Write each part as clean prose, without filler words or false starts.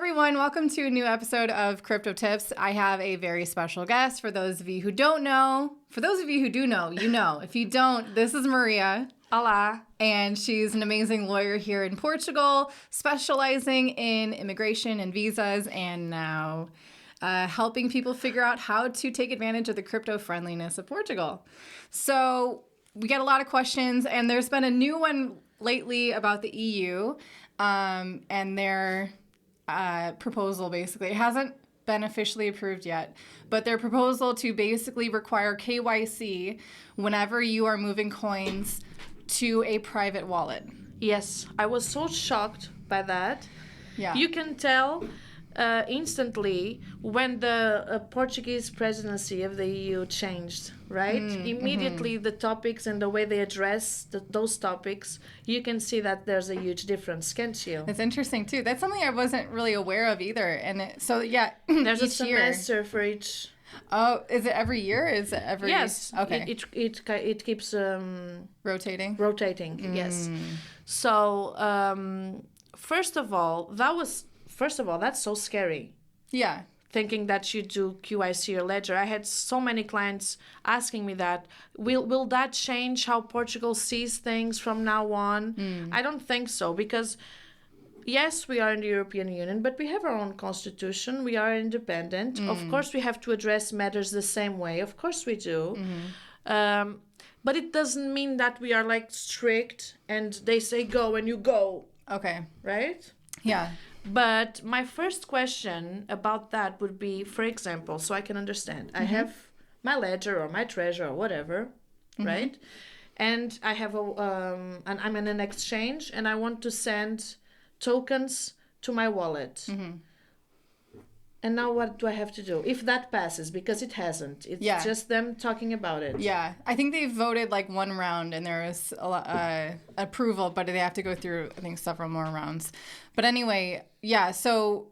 everyone, welcome to a new episode of Crypto Tips. I have a very special guest. For those of you who don't know, for those of you who do know, you know. If you don't, this is Maria. Olá. And she's an amazing lawyer here in Portugal, specializing in immigration and visas, and now helping people figure out how to take advantage of the crypto friendliness of Portugal. So we get a lot of questions, and there's been a new one lately about the EU and their proposal, basically. It hasn't been officially approved yet, but their proposal to basically require KYC whenever you are moving coins to a private wallet. Yes, I was so shocked by that. Yeah. You can tell instantly when the Portuguese presidency of the EU changed, right? Immediately the topics and the way they address those topics, you can see that there's a huge difference, can't you? It's interesting too. That's something I wasn't really aware of either. And so yeah, there's a each semester year. for each. Oh, is it every year? Is it every? Yes. Okay. It keeps rotating. Rotating. Yes. So first of all, that's so scary. Yeah. Thinking that you do QIC or ledger. I had so many clients asking me that. Will that change how Portugal sees things from now on? I don't think so, because yes, we are in the European Union, but we have our own constitution. We are independent. Of course, we have to address matters the same way. Of course we do. But it doesn't mean that we are like strict and they say go and you go. Okay. Right? Yeah. But my first question about that would be, for example, so I can understand. I have my ledger or my Trezor or whatever, right? And I have and I'm in an exchange and I want to send tokens to my wallet. And now what do I have to do if that passes? Because it hasn't. It's just them talking about it. Yeah. I think they voted like one round and there was a lot, approval, but they have to go through, I think, several more rounds. But anyway, yeah. So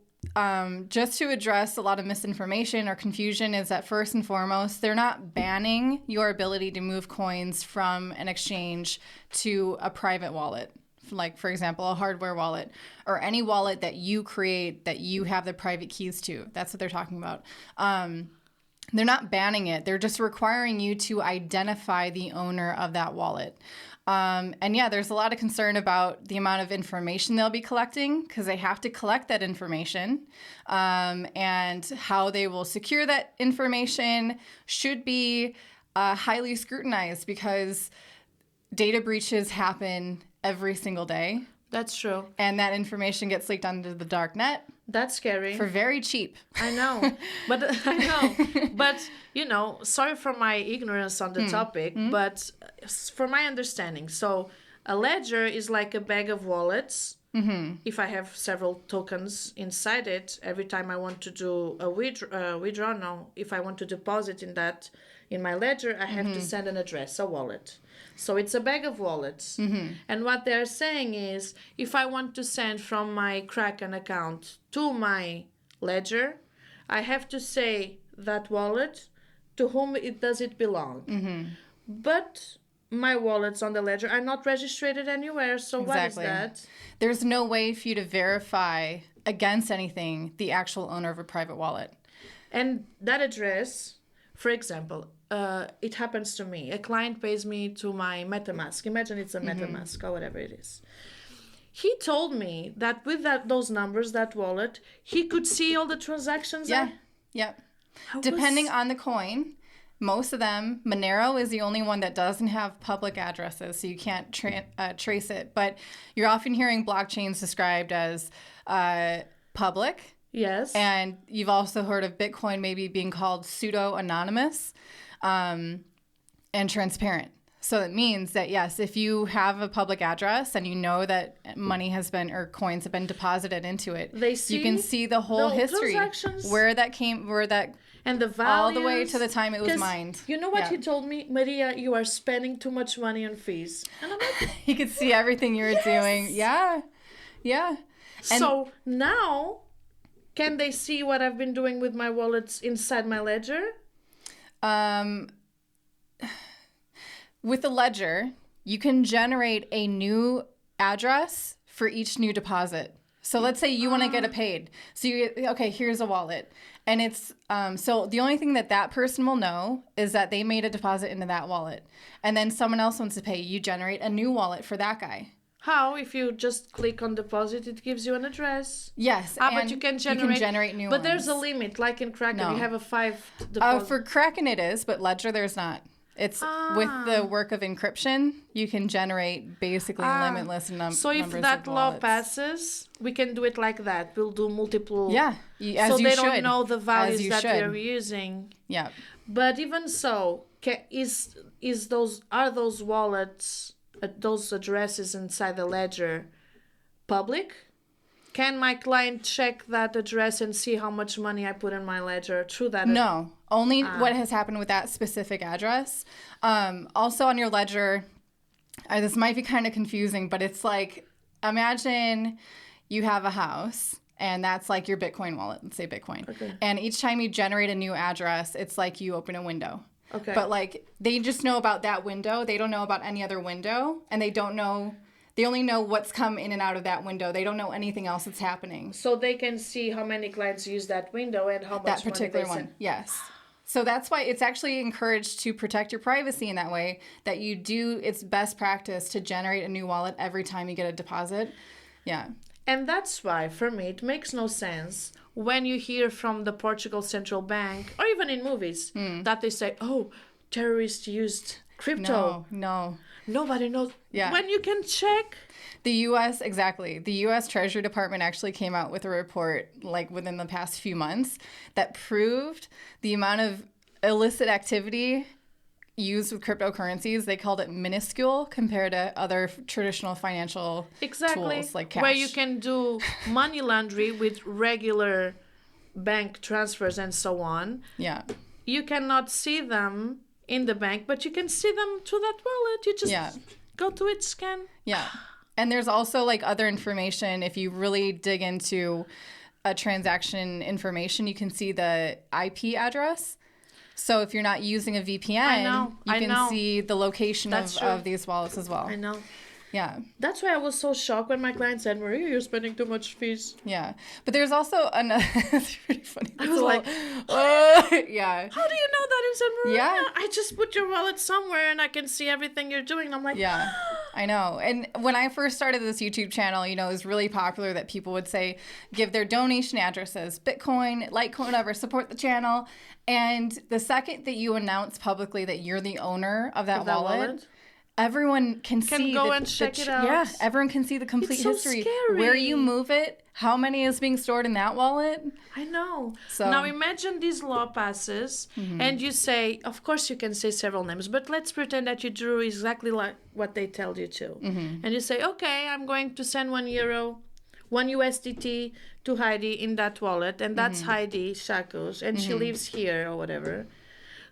just to address a lot of misinformation or confusion is that first and foremost, they're not banning your ability to move coins from an exchange to a private wallet. Like, for example, a hardware wallet or any wallet that you create that you have the private keys to. That's what they're talking about. They're not banning it. They're just requiring you to identify the owner of that wallet. And yeah, there's a lot of concern about the amount of information they'll be collecting because they have to collect that information. And how they will secure that information should be highly scrutinized because data breaches happen every single day. That's true. And that information gets leaked onto the dark net. That's scary. For very cheap. I know. But, you know, sorry for my ignorance on the topic, but for my understanding, so a ledger is like a bag of wallets. If I have several tokens inside it, every time I want to do a withdraw, no. If I want to deposit in my ledger, I have to send an address, a wallet. So it's a bag of wallets. And what they're saying is, if I want to send from my Kraken account to my ledger, I have to say that wallet, to whom does it belong? But my wallets on the ledger are not registered anywhere, so Exactly. What is that? There's no way for you to verify against anything the actual owner of a private wallet. And that address, for example, it happens to me. A client pays me to my MetaMask. Imagine it's a MetaMask or whatever it is. He told me that with those numbers, that wallet, he could see all the transactions. Yeah. Depending on the coin, most of them, Monero is the only one that doesn't have public addresses, so you can't trace it. But you're often hearing blockchains described as public. Yes. And you've also heard of Bitcoin maybe being called pseudo-anonymous and transparent. So it means that, yes, if you have a public address and you know that money has been or coins have been deposited into it, you can see the whole history, where that came, and the values, all the way to the time it was mined. You know what he told me? Maria, you are spending too much money on fees. And I'm like, he could see everything you were doing. Yeah. And so now, can they see what I've been doing with my wallets inside my ledger? With the ledger, you can generate a new address for each new deposit. So let's say you want to get it paid. So here's a wallet. And it's, so the only thing that person will know is that they made a deposit into that wallet. And then someone else wants to pay. You generate a new wallet for that guy. How? If you just click on deposit, it gives you an address. Yes. But you can generate new But ones. there's a limit, like in Kraken, No. you have a 5 deposit. For Kraken it is, but Ledger there's not. It's with the work of encryption, you can generate basically limitless numbers. So if that law passes, we can do it like that. We'll do multiple. Yeah, so they don't know the values that we're using. Yeah. But even so, are those wallets, those addresses inside the ledger, public? Can my client check that address and see how much money I put in my ledger through that? No, only what has happened with that specific address. Also on your ledger, this might be kind of confusing, but it's like, imagine you have a house and that's like your Bitcoin wallet, let's say Bitcoin. Okay. And each time you generate a new address, it's like you open a window. Okay. But like they just know about that window. They don't know about any other window, and they only know what's come in and out of that window. They don't know anything else that's happening. So they can see how many clients use that window and how much that particular money they one. Yes. So that's why it's actually encouraged to protect your privacy in that way, that it's best practice to generate a new wallet every time you get a deposit. Yeah. And that's why, for me, it makes no sense when you hear from the Portugal Central Bank, or even in movies, that they say, oh, terrorists used crypto. No. Nobody knows. Yeah. When you can check. The U.S. Treasury Department actually came out with a report like within the past few months that proved the amount of illicit activity used with cryptocurrencies. They called it minuscule compared to other traditional financial tools like cash. Where you can do money laundering with regular bank transfers and so on. Yeah. You cannot see them in the bank, but you can see them through that wallet. You just go to it, scan. Yeah. And there's also like other information. If you really dig into a transaction information, you can see the IP address. So if you're not using a VPN, you can see the location of these wallets as well. I know. Yeah. That's why I was so shocked when my client said, Maria, you're spending too much fees. Yeah. But there's also another, it's pretty funny. I was like, yeah. How do you know that? He said, Maria, Yeah. I just put your wallet somewhere and I can see everything you're doing. And I'm like, yeah, I know. And when I first started this YouTube channel, it was really popular that people would say, give their donation addresses, Bitcoin, Litecoin, whatever, support the channel. And the second that you announce publicly that you're the owner of that wallet, everyone can see go and check it out. Yeah, everyone can see the complete history. Scary. Where you move it, how many is being stored in that wallet. I know. So now imagine this law passes and you say, of course you can say several names, but let's pretend that you drew exactly like what they tell you to. And you say, okay, I'm going to send €1, 1 USDT to Heidi in that wallet, and that's Heidi Shakos, and she lives here or whatever.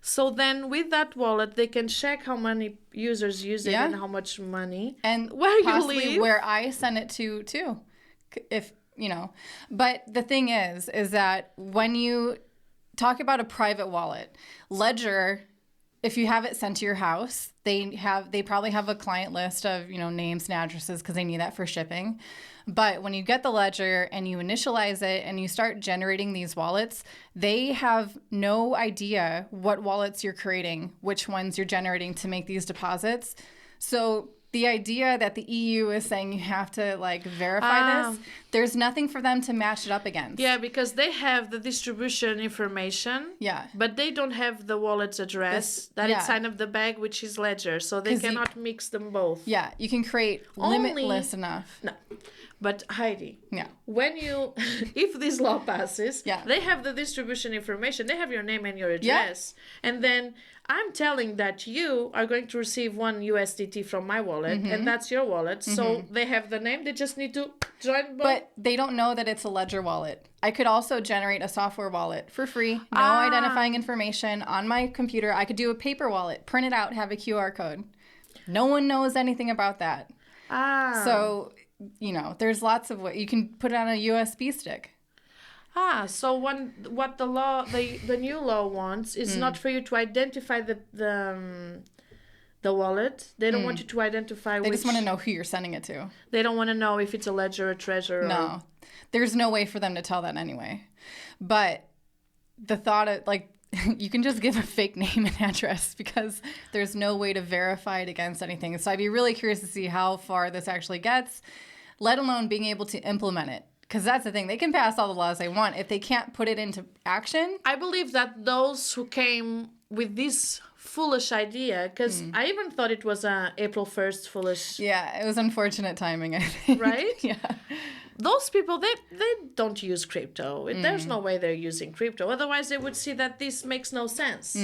So then with that wallet, they can check how many users use it and how much money. And where possibly you live. where I send it to, too. If, But the thing is that when you talk about a private wallet, Ledger, if you have it sent to your house, they probably have a client list of, names and addresses because they need that for shipping. But when you get the ledger and you initialize it and you start generating these wallets, they have no idea what wallets you're creating, which ones you're generating to make these deposits. So the idea that the EU is saying you have to verify this, there's nothing for them to match it up against. Yeah, because they have the distribution information. Yeah. But they don't have the wallet's address inside of the bag, which is Ledger. So they cannot mix them both. Yeah, you can create limitless enough. No. But Heidi, yeah, when if this law passes, yeah, they have the distribution information. They have your name and your address. Yeah. And then I'm telling that you are going to receive 1 USDT from my wallet, and that's your wallet. So they have the name. They just need to join both. But they don't know that it's a Ledger wallet. I could also generate a software wallet for free, no identifying information on my computer. I could do a paper wallet, print it out, have a QR code. No one knows anything about that. So, there's lots of ways. You can put it on a USB stick. So what the new law wants is not for you to identify the wallet. They don't want you to identify They just want to know who you're sending it to. They don't want to know if it's a Ledger or Trezor. No. There's no way for them to tell that anyway. But the thought of, like, you can just give a fake name and address because there's no way to verify it against anything. So I'd be really curious to see how far this actually gets, let alone being able to implement it. Because that's the thing. They can pass all the laws they want. If they can't put it into action. I believe that those who came with this foolish idea, because I even thought it was a April 1st foolish. Yeah, it was unfortunate timing, I think. Right? Yeah. Those people, they don't use crypto. There's no way they're using crypto. Otherwise, they would see that this makes no sense.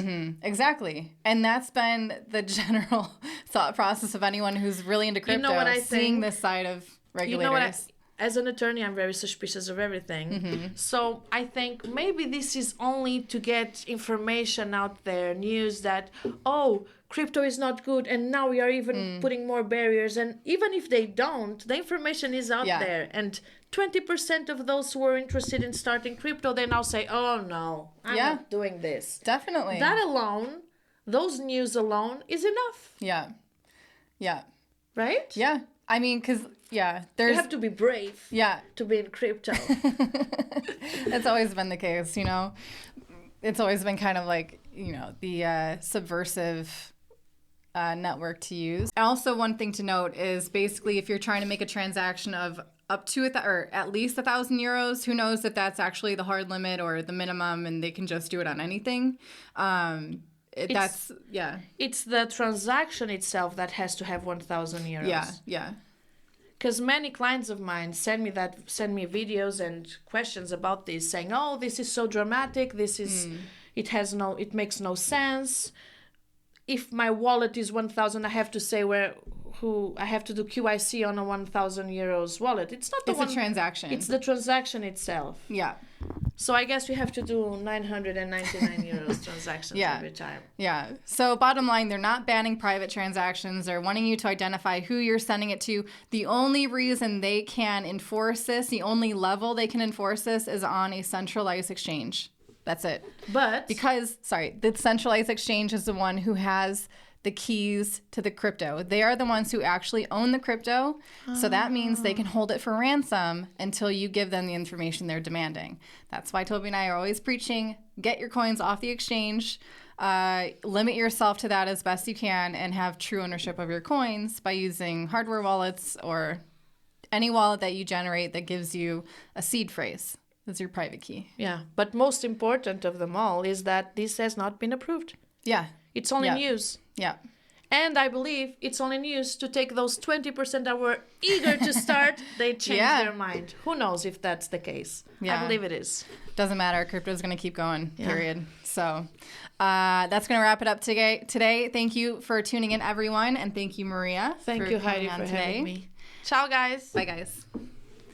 Exactly. And that's been the general thought process of anyone who's really into crypto, You know what I seeing think? this side of regulators. You know what? As an attorney, I'm very suspicious of everything. So I think maybe this is only to get information out there, news that, oh, crypto is not good, and now we are even putting more barriers. And even if they don't, the information is out there. And 20% of those who are interested in starting crypto, they now say, oh, no, I'm not doing this. Definitely. That alone, those news alone is enough. Yeah. Yeah. Right? Yeah. I mean, because, there's... You have to be brave to be in crypto. That's always been the case, you know? It's always been kind of like, the subversive network to use. Also, one thing to note is basically if you're trying to make a transaction of up to or at least 1,000 euros, who knows if that's actually the hard limit or the minimum and they can just do it on anything. It's the transaction itself that has to have 1,000 euros. Yeah. Because many clients of mine send me videos and questions about this, saying, "Oh, this is so dramatic. It makes no sense. If my wallet is 1,000, I have to say I have to do QIC on a 1,000 euros wallet. It's not a transaction. It's the transaction itself. Yeah. So I guess we have to do 999 euros transactions every time. Yeah. So bottom line, they're not banning private transactions. They're wanting you to identify who you're sending it to. The only reason they can enforce this, the only level they can enforce this is on a centralized exchange. That's it. But the centralized exchange is the one who has the keys to the crypto. They are the ones who actually own the crypto. So that means they can hold it for ransom until you give them the information they're demanding. That's why Toby and I are always preaching, get your coins off the exchange, limit yourself to that as best you can, and have true ownership of your coins by using hardware wallets or any wallet that you generate that gives you a seed phrase. That's your private key. Yeah, but most important of them all is that this has not been approved. Yeah. It's only news. Yeah. And I believe it's only news to take those 20% that were eager to start, they change their mind. Who knows if that's the case? Yeah. I believe it is. Doesn't matter. Crypto's going to keep going, period. So that's going to wrap it up today. Thank you for tuning in, everyone. And thank you, Maria. Thank you, Heidi, for having me. Ciao, guys. Bye, guys.